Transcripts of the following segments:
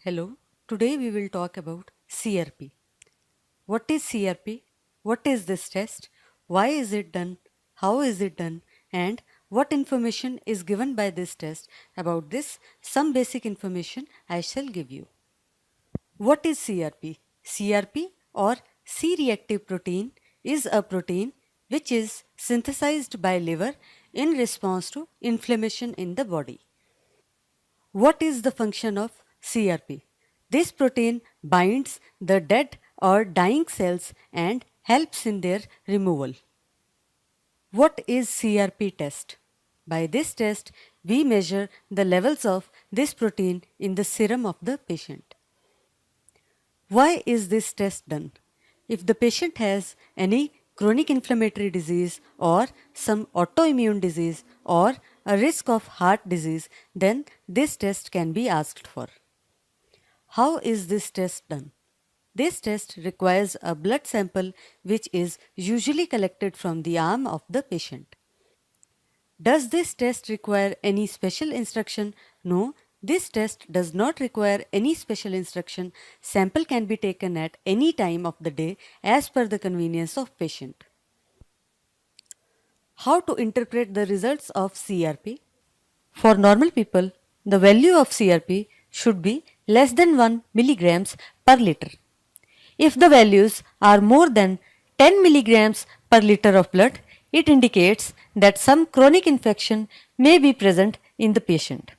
Hello, today we will talk about CRP. What is CRP? What is this test? Why is it done? How is it done? And what information is given by this test? About this, some basic information I shall give you. What is CRP? CRP or C-reactive protein is a protein which is synthesized by liver in response to inflammation in the body. What is the function of CRP? This protein binds the dead or dying cells and helps in their removal. What is CRP test? By this test, we measure the levels of this protein in the serum of the patient. Why is this test done? If the patient has any chronic inflammatory disease or some autoimmune disease or a risk of heart disease, then this test can be asked for. How is this test done? This test requires a blood sample which is usually collected from the arm of the patient. Does this test require any special instruction? No, this test does not require any special instruction. Sample can be taken at any time of the day as per the convenience of patient. How to interpret the results of CRP? For normal people, the value of CRP should be less than 1 milligrams per liter. If the values are more than 10 milligrams per liter of blood, it indicates that some chronic infection may be present in the patient.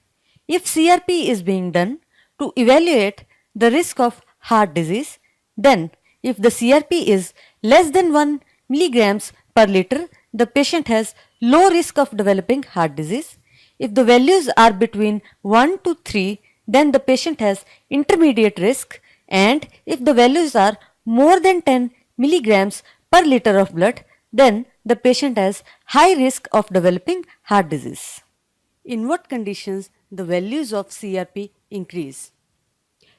If CRP is being done to evaluate the risk of heart disease, then if the CRP is less than 1 milligrams per liter, the patient has low risk of developing heart disease. If the values are between 1 to 3, then the patient has intermediate risk, and if the values are more than 10 milligrams per liter of blood, then the patient has high risk of developing heart disease. In what conditions the values of CRP increase?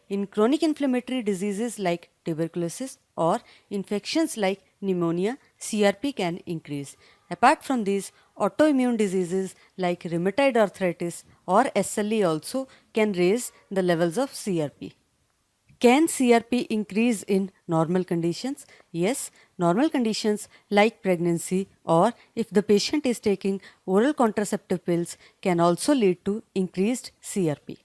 In chronic inflammatory diseases like tuberculosis or infections like pneumonia, CRP can increase. Apart from these, autoimmune diseases like rheumatoid arthritis or SLE also can raise the levels of CRP. Can CRP increase in normal conditions? Yes, normal conditions like pregnancy or if the patient is taking oral contraceptive pills can also lead to increased CRP.